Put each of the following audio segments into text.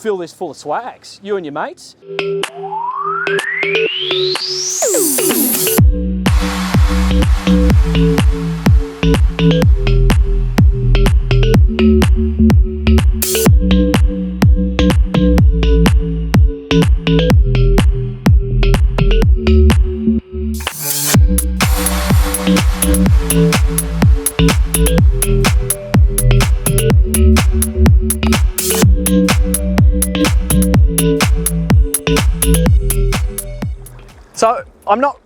fill this full of swags, you and your mates. So I'm not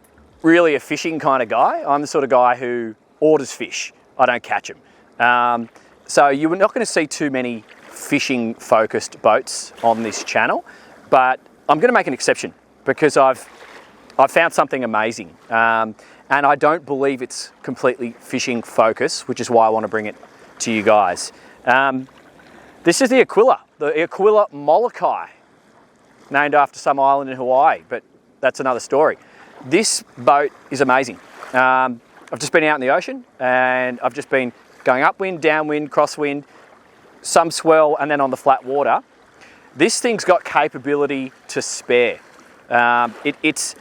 really a fishing kind of guy. I'm the sort of guy who orders fish. I don't catch them. So you're not going to see too many fishing focused boats on this channel, but I'm going to make an exception because I've found something amazing. And I don't believe it's completely fishing focused, which is why I want to bring it to you guys. This is the Aquila Molokai, named after some island in Hawaii, but that's another story. This boat is amazing. I've just been out in the ocean and I've just been going upwind, downwind, crosswind, some swell, and then on the flat water. This thing's got capability to spare. It's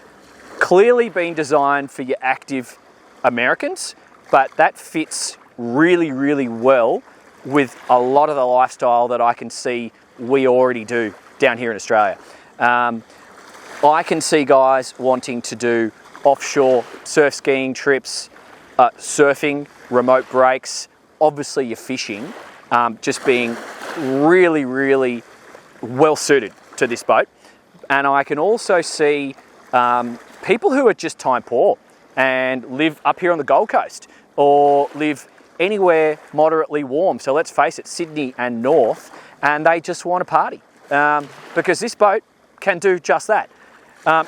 clearly been designed for your active Americans, but that fits really, really well with a lot of the lifestyle that I can see we already do down here in Australia. I can see guys wanting to do offshore surf skiing trips, surfing, remote breaks, obviously your fishing, just being really, really well suited to this boat. And I can also see people who are just time poor and live up here on the Gold Coast or live anywhere moderately warm. So let's face it, Sydney and north, and they just want to party because this boat can do just that.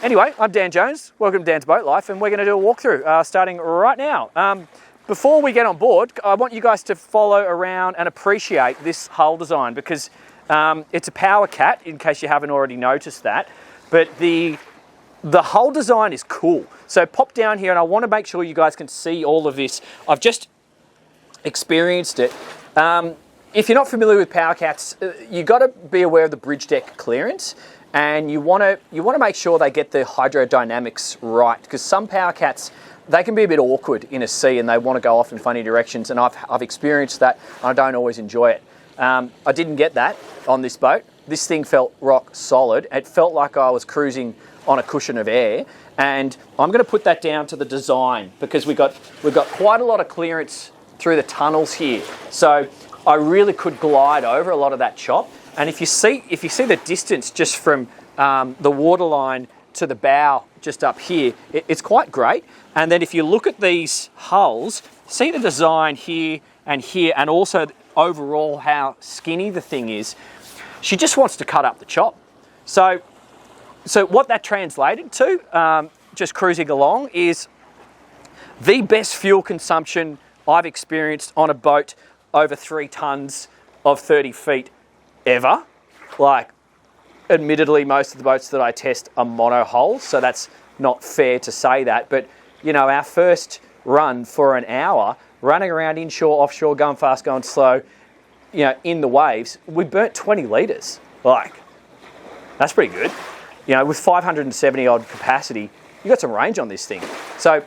Anyway, I'm Dan Jones. Welcome to Dan's Boat Life, and we're going to do a walkthrough starting right now. Before we get on board, I want you guys to follow around and appreciate this hull design because it's a power cat, in case you haven't already noticed that. But the hull design is cool. So pop down here, and I want to make sure you guys can see all of this. I've just experienced it. If you're not familiar with power cats, you got to be aware of the bridge deck clearance. And you want to make sure they get the hydrodynamics right, because some power cats, they can be a bit awkward in a sea and they want to go off in funny directions, and I've experienced that. I don't always enjoy it. I didn't get that on this boat. This thing felt rock solid. It felt like I was cruising on a cushion of air, and I'm going to put that down to the design because we've got quite a lot of clearance through the tunnels here, so I really could glide over a lot of that chop. And if you see the distance just from the waterline to the bow just up here, it's quite great. And then if you look at these hulls, see the design here, and also overall how skinny the thing is. She just wants to cut up the chop. So what that translated to, just cruising along, is the best fuel consumption I've experienced on a boat over 3 tons of 30 feet ever. Like, admittedly, most of the boats that I test are mono-hull, so that's not fair to say that. But, you know, our first run for an hour, running around inshore, offshore, going fast, going slow, you know, in the waves, we burnt 20 litres. Like, that's pretty good. You know, with 570 odd capacity, you got some range on this thing. So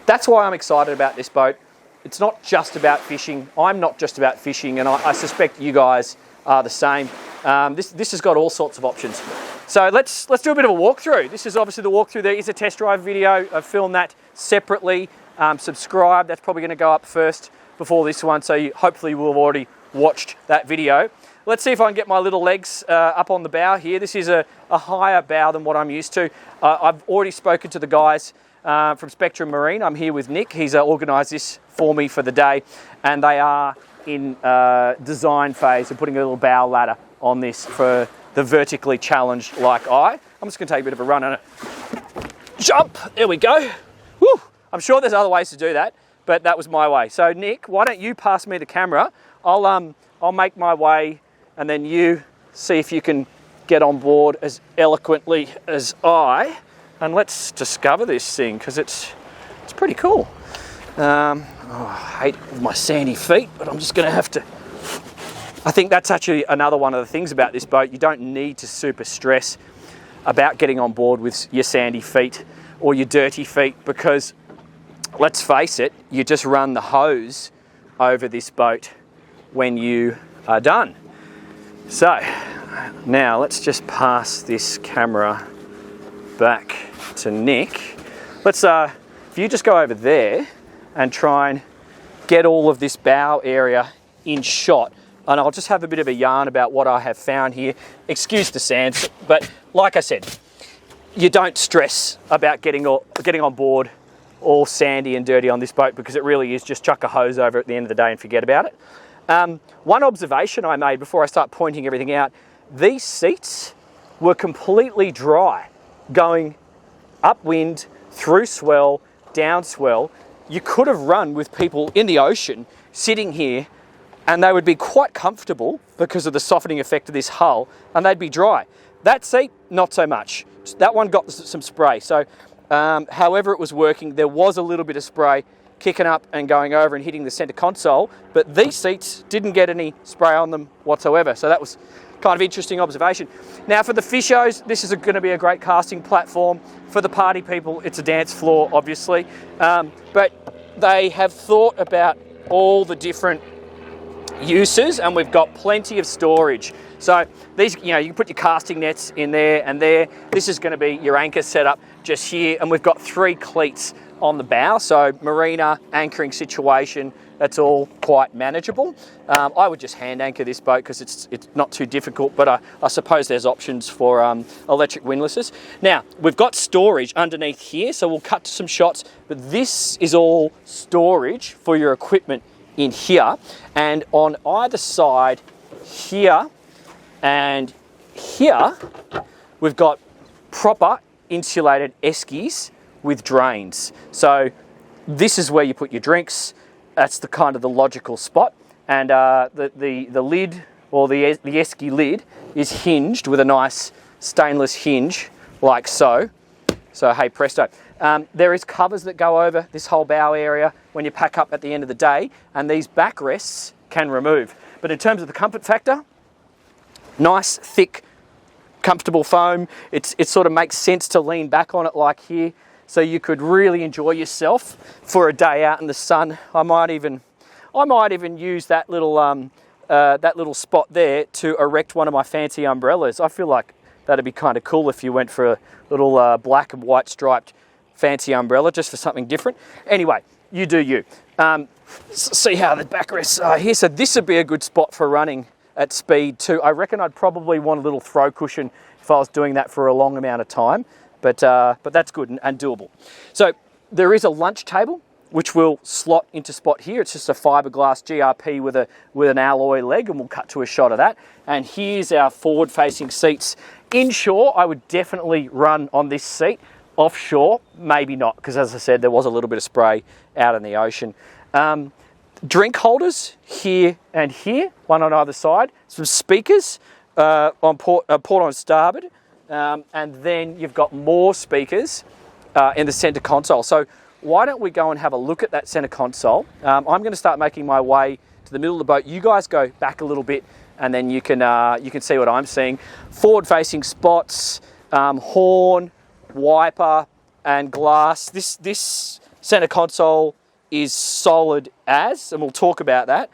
that's why I'm excited about this boat. It's not just about fishing. I'm not just about fishing, and I suspect you guys are the same. This has got all sorts of options. So let's do a bit of a walkthrough. This is obviously the walkthrough. There is a test drive video. I've filmed that separately. Subscribe. That's probably going to go up first before this one, so hopefully you will have already watched that video. Let's see if I can get my little legs up on the bow here. This is a higher bow than what I'm used to. I've already spoken to the guys from Spectrum Marine. I'm here with Nick. He's organised this for me for the day, and they are in design phase and putting a little bow ladder on this for the vertically challenged like I. I'm just going to take a bit of a run and a jump. There we go. Woo. I'm sure there's other ways to do that, but that was my way. So Nick, why don't you pass me the camera? I'll make my way, and then you see if you can get on board as eloquently as I, and let's discover this thing because it's pretty cool. I hate my sandy feet, but I'm just going to have to I think that's actually another one of the things about this boat. You don't need to super stress about getting on board with your sandy feet or your dirty feet, because let's face it, you just run the hose over this boat when you are done. So now let's just pass this camera back to Nick. Let's, if you just go over there and try and get all of this bow area in shot, and I'll just have a bit of a yarn about what I have found here. Excuse the sand, but like I said, you don't stress about getting on board all sandy and dirty on this boat, because it really is just chuck a hose over at the end of the day and forget about it. One observation I made before I start pointing everything out, these seats were completely dry, going upwind, through swell, down swell. You could have run with people in the ocean sitting here and they would be quite comfortable because of the softening effect of this hull, and they'd be dry. That seat, not so much. That one got some spray. So however it was working, there was a little bit of spray kicking up and going over and hitting the center console, but these seats didn't get any spray on them whatsoever. So that was kind of interesting observation. Now for the fishos, this is going to be a great casting platform. For the party people, it's a dance floor, obviously. But they have thought about all the different uses, and we've got plenty of storage. So these, you can put your casting nets in there and there. This is going to be your anchor setup just here, and we've got 3 cleats on the bow, so marina anchoring situation, that's all quite manageable. I would just hand anchor this boat because it's not too difficult, but I suppose there's options for electric windlasses. Now, we've got storage underneath here, so we'll cut to some shots, but this is all storage for your equipment in here, and on either side here and here, we've got proper insulated eskies with drains. So this is where you put your drinks. That's the kind of the logical spot. And the lid, or the esky lid, is hinged with a nice stainless hinge like so. So hey presto. There is covers that go over this whole bow area when you pack up at the end of the day, and these backrests can remove. But in terms of the comfort factor, nice, thick, comfortable foam. It sort of makes sense to lean back on it like here, so you could really enjoy yourself for a day out in the sun. I might even use that little spot there to erect one of my fancy umbrellas. I feel like that'd be kind of cool if you went for a little black and white striped fancy umbrella, just for something different. Anyway, you do you. See how the backrests are here. So this would be a good spot for running at speed too. I reckon I'd probably want a little throw cushion if I was doing that for a long amount of time, but that's good and doable. So there is a lunch table which will slot into spot here. It's just a fiberglass GRP with an alloy leg, and we'll cut to a shot of that. And here's our forward-facing seats. Inshore, I would definitely run on this seat. Offshore, maybe not, because as I said, there was a little bit of spray out in the ocean. Drink holders here and here, one on either side. Some speakers on port on starboard, and then you've got more speakers in the center console. So why don't we go and have a look at that center console? I'm going to start making my way to the middle of the boat. You guys go back a little bit, and then you can see what I'm seeing. Forward-facing spots, horn, wiper, and glass. This center console is solid as, and we'll talk about that.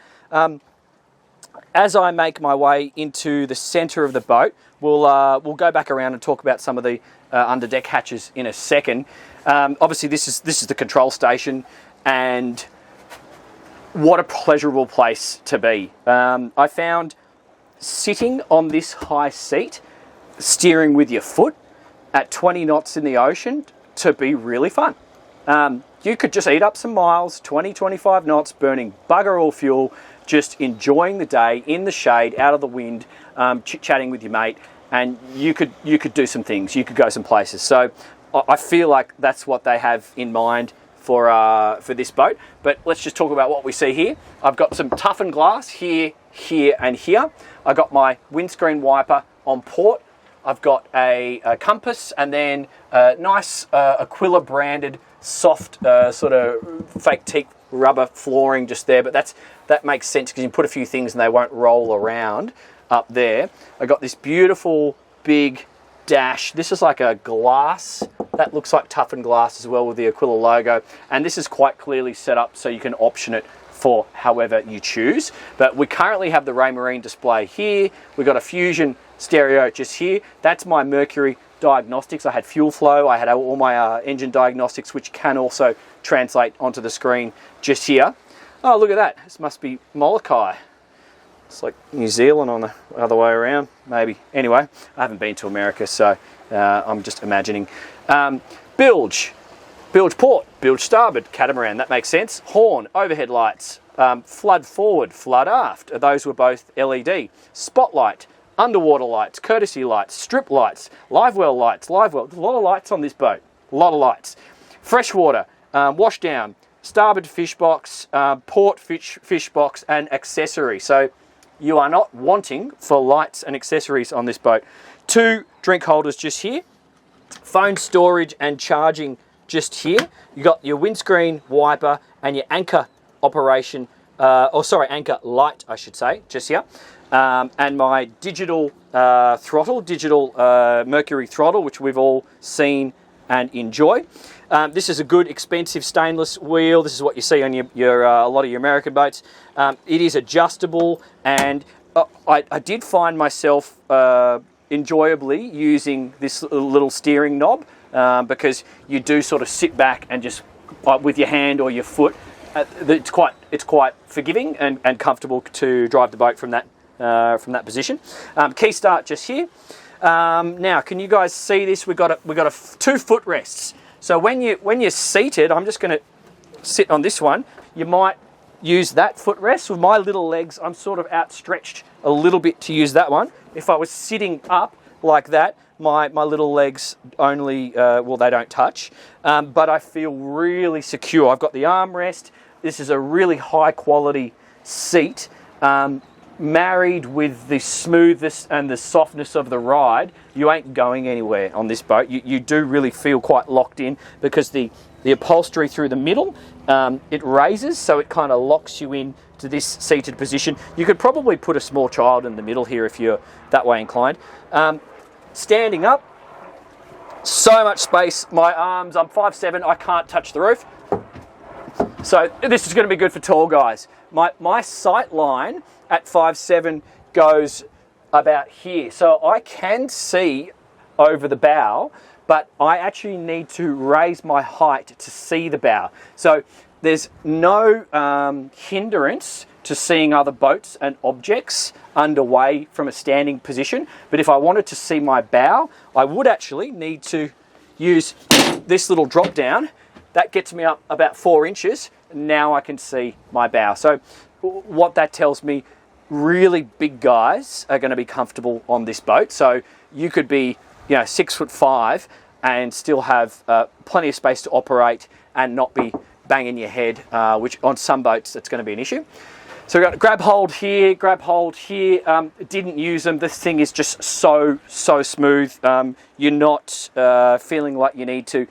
As I make my way into the center of the boat, we'll go back around and talk about some of the underdeck hatches in a second. Obviously, this is the control station, and what a pleasurable place to be. I found sitting on this high seat, steering with your foot at 20 knots in the ocean, to be really fun. You could just eat up some miles, 20, 25 knots, burning bugger all fuel, just enjoying the day in the shade, out of the wind, chit-chatting with your mate, and you could do some things. You could go some places. So I feel like that's what they have in mind for this boat. But let's just talk about what we see here. I've got some toughened glass here, here, and here. I got my windscreen wiper on port. I've got a compass, and then a nice Aquila branded soft sort of fake teak rubber flooring just there, but that makes sense because you put a few things and they won't roll around up there. I got this beautiful big dash. This is like a glass. That looks like toughened glass as well with the Aquila logo. And this is quite clearly set up so you can option it for however you choose. But we currently have the Raymarine display here. We've got a Fusion stereo just here. That's my Mercury diagnostics. I had fuel flow. I had all my engine diagnostics, which can also translate onto the screen just here. Oh, look at that. This must be Molokai. It's like New Zealand on the other way around, maybe. Anyway, I haven't been to America, so I'm just imagining. Bilge port, bilge starboard, catamaran, that makes sense. Horn, overhead lights, flood forward, flood aft. Those were both LED. Spotlight, underwater lights, courtesy lights, strip lights, live well lights, live well. There's a lot of lights on this boat, a lot of lights. Freshwater, washdown, starboard fish box, port fish box, and accessory. So you are not wanting for lights and accessories on this boat. 2 drink holders just here. Phone storage and charging just here. You got your windscreen wiper and your anchor operation, anchor light, I should say, just here. And my digital throttle, Mercury throttle, which we've all seen and enjoy. This is a good expensive stainless wheel. This is what you see on a lot of your American boats. It is adjustable, and I did find myself enjoyably using this little steering knob because you do sort of sit back and just with your hand or your foot. It's quite forgiving and comfortable to drive the boat from that position. Key start just here. Now, can you guys see this? We've got 2 footrests. So when you're seated, I'm just going to sit on this one. You might use that footrest. With my little legs, I'm sort of outstretched a little bit to use that one. If I was sitting up like that, my little legs only, they don't touch. But I feel really secure. I've got the armrest. This is a really high quality seat. Married with the smoothness and the softness of the ride, you ain't going anywhere on this boat. You do really feel quite locked in because the upholstery through the middle, it raises, so it kind of locks you in to this seated position. You could probably put a small child in the middle here if you're that way inclined. Standing up, so much space. My arms, I'm 5'7", I can't touch the roof. So this is going to be good for tall guys. My sight line at 5'7" goes about here. So I can see over the bow, but I actually need to raise my height to see the bow. So there's no hindrance to seeing other boats and objects underway from a standing position. But if I wanted to see my bow, I would actually need to use this little drop down. That gets me up about 4 inches. Now I can see my bow. So what that tells me, really big guys are going to be comfortable on this boat. So you could be, 6'5" and still have plenty of space to operate and not be banging your head, which on some boats that's going to be an issue. So we've got grab hold here. Didn't use them. This thing is just so smooth. You're not feeling like you need to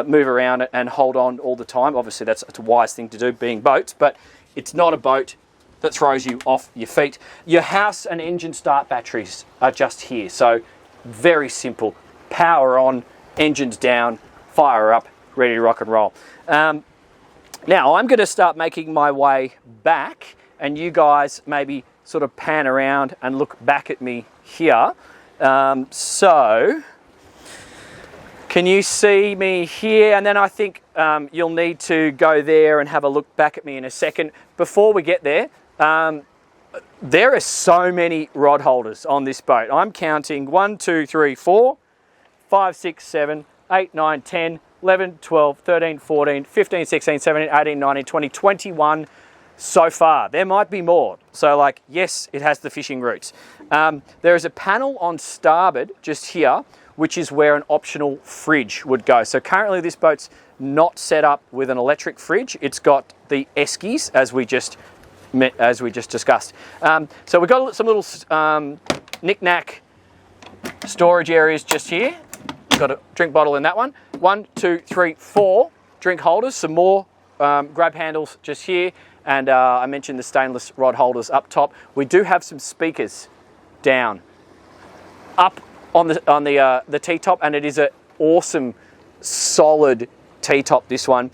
move around and hold on all the time. Obviously that's a wise thing to do being boats, but it's not a boat that throws you off your feet. Your house and engine start batteries are just here. So very simple. Power on, engines down, fire up, ready to rock and roll. Now I'm going to start making my way back, and you guys maybe sort of pan around and look back at me here. So can you see me here? And then I think you'll need to go there and have a look back at me in a second. Before we get there, there are so many rod holders on this boat. I'm counting 1, 2, 3, 4, 5, 6, 7, 8, 9, 10, 11, 12, 13, 14, 15, 16, 17, 18, 19, 20, 21 so far. There might be more. So yes, it has the fishing routes. There is a panel on starboard just here, which is where an optional fridge would go. So currently this boat's not set up with an electric fridge. It's got the eskies, as we just discussed. So we've got some little knick-knack storage areas just here. Got a drink bottle in that one. 1, 2, 3, 4 drink holders, some more grab handles just here, and I mentioned the stainless rod holders up top. We do have some speakers down up on the T-top, and it is an awesome, solid T-top, this one.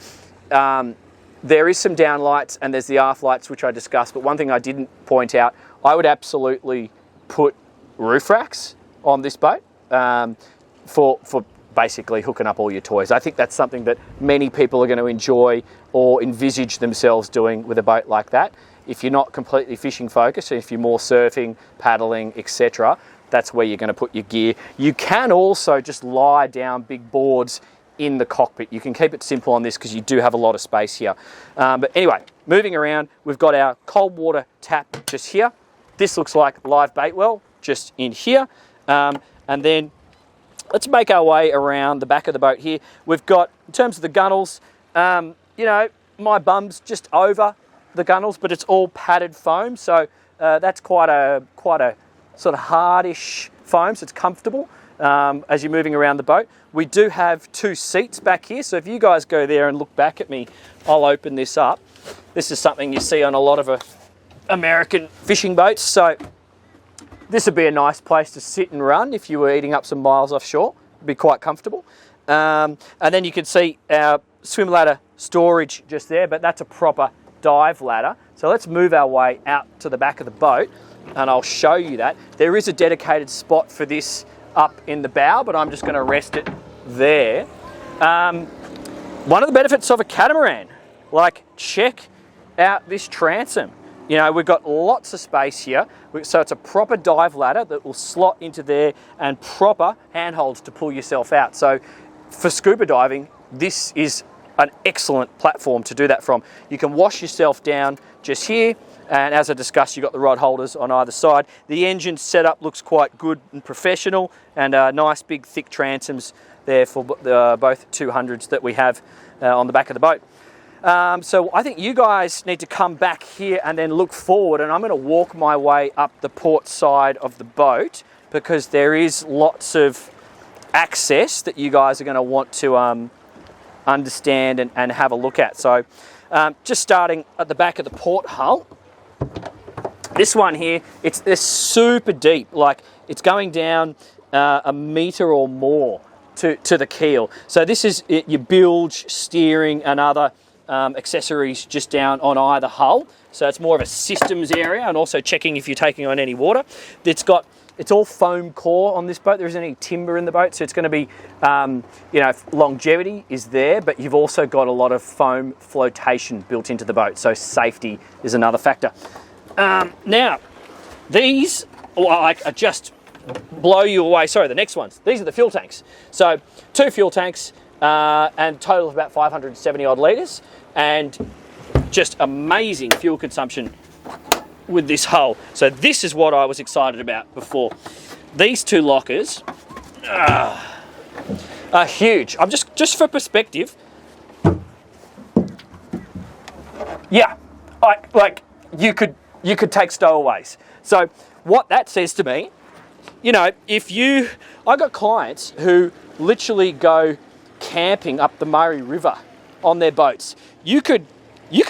There is some down lights and there's the aft lights, which I discussed, but one thing I didn't point out, I would absolutely put roof racks on this boat for basically hooking up all your toys. I think that's something that many people are going to enjoy or envisage themselves doing with a boat like that. If you're not completely fishing focused, if you're more surfing, paddling, etc., that's where you're going to put your gear. You can also just lie down big boards in the cockpit. You can keep it simple on this because you do have a lot of space here. But anyway, moving around, we've got our cold water tap just here. This looks like live bait well, just in here. And then let's make our way around the back of the boat here. We've got, in terms of the gunnels, you know, my bum's just over the gunnels, but it's all padded foam. So that's quite a sort of hardish foam, so it's comfortable as you're moving around the boat. We do have 2 seats back here, so if you guys go there and look back at me, I'll open this up. This is something you see on a lot of American fishing boats, so this would be a nice place to sit and run if you were eating up some miles offshore. It'd be quite comfortable. And then you can see our swim ladder storage just there, but that's a proper dive ladder. So let's move our way out to the back of the boat and I'll show you that. There is a dedicated spot for this up in the bow, but I'm just going to rest it there. One of the benefits of a catamaran, like, check out this transom. You know, we've got lots of space here, so it's a proper dive ladder that will slot into there and proper handholds to pull yourself out. So for scuba diving, this is an excellent platform to do that from. You can wash yourself down just here, and as I discussed, you've got the rod holders on either side. The engine setup looks quite good and professional, and nice big thick transoms there for both 200s that we have on the back of the boat. So I think you guys need to come back here and then look forward, and I'm going to walk my way up the port side of the boat because there is lots of access that you guys are going to want to understand and have a look at. So just starting at the back of the port hull, this one here, they're super deep, like it's going down a metre or more to the keel. So this is your bilge, steering and other accessories just down on either hull. So it's more of a systems area, and also checking if you're taking on any water. It's all foam core on this boat. There isn't any timber in the boat, so it's going to be, you know, longevity is there, but you've also got a lot of foam flotation built into the boat, so safety is another factor. Now, these, I just blow you away. Sorry, the next ones. These are the fuel tanks. So 2 fuel tanks and total of about 570 odd litres, and just amazing fuel consumption with this hull. So this is what I was excited about before. These 2 lockers are huge. I'm just for perspective. Yeah, like you could take stowaways. So what that says to me, you know, I got clients who literally go camping up the Murray River on their boats. You could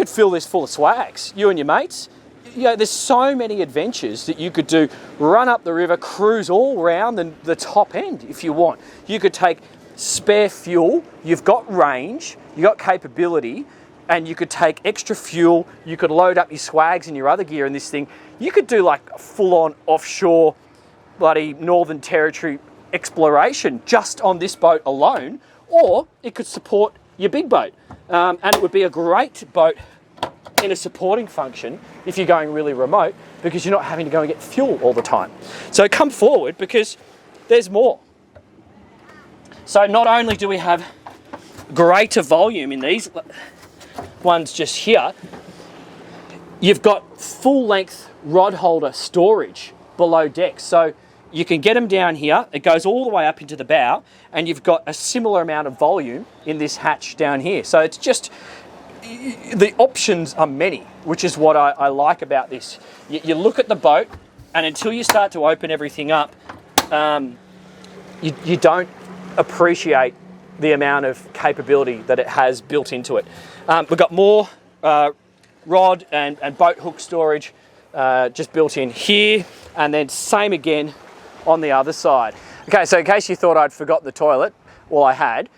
fill this full of swags, you and your mates. You know, there's so many adventures that you could do. Run up the river, cruise all around the top end if you want. You could take spare fuel, you've got range, you've got capability, and you could take extra fuel, you could load up your swags and your other gear in this thing. You could do like full-on offshore bloody Northern Territory exploration just on this boat alone, or it could support your big boat. And it would be a great boat in a supporting function if you're going really remote, because you're not having to go and get fuel all the time. So come forward, because there's more. So not only do we have greater volume in these ones just here, you've got full length rod holder storage below deck. So you can get them down here, it goes all the way up into the bow, and you've got a similar amount of volume in this hatch down here. So it's just, the options are many, which is what I like about this. You look at the boat, and until you start to open everything up, you don't appreciate the amount of capability that it has built into it. We've got more rod and boat hook storage just built in here, and then same again on the other side. Okay, so in case you thought I'd forgot the toilet, well, I had.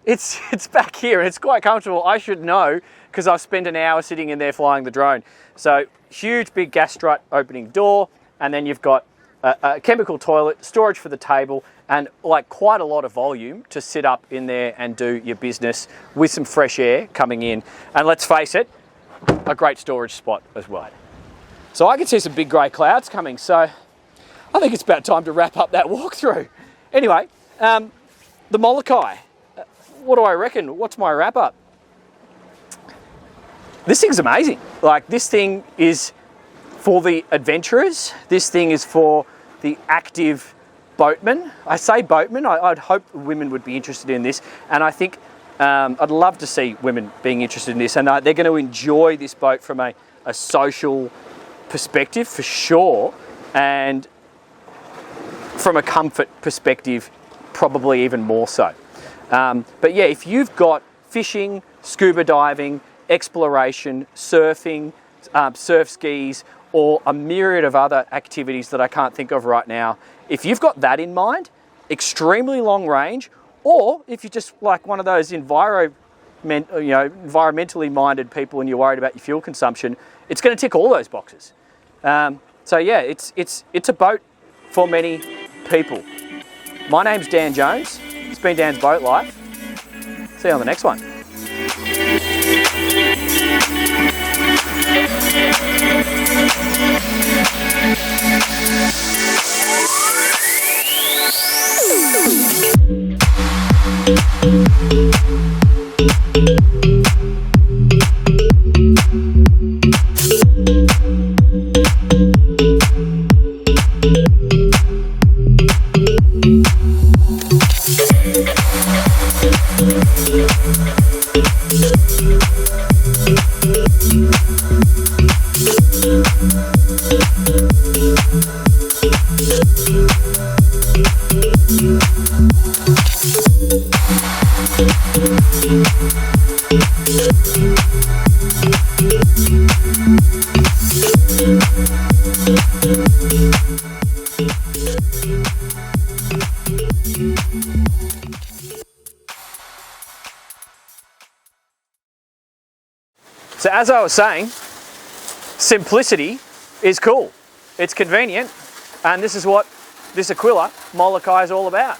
It's back here and it's quite comfortable. I should know because I've spent an hour sitting in there flying the drone. So huge big gas strut opening door, and then you've got a chemical toilet, storage for the table, and like quite a lot of volume to sit up in there and do your business with some fresh air coming in. And let's face it, a great storage spot as well. So I can see some big grey clouds coming, so I think it's about time to wrap up that walkthrough. Anyway, the Molokai. What do I reckon? What's my wrap up? This thing's amazing. Like, this thing is for the adventurers. This thing is for the active boatmen. I say boatmen, I'd hope women would be interested in this. And I think I'd love to see women being interested in this. And they're going to enjoy this boat from a social perspective for sure. And from a comfort perspective, probably even more so. But yeah, if you've got fishing, scuba diving, exploration, surfing, surf skis, or a myriad of other activities that I can't think of right now, if you've got that in mind, extremely long range, or if you're just like one of those environmentally minded people and you're worried about your fuel consumption, it's going to tick all those boxes. So yeah, it's a boat for many people. My name's Dan Jones. It's been Dan's Boat Life. See you on the next one. So as I was saying, simplicity is cool. It's convenient, and this is what this Aquila Molokai is all about.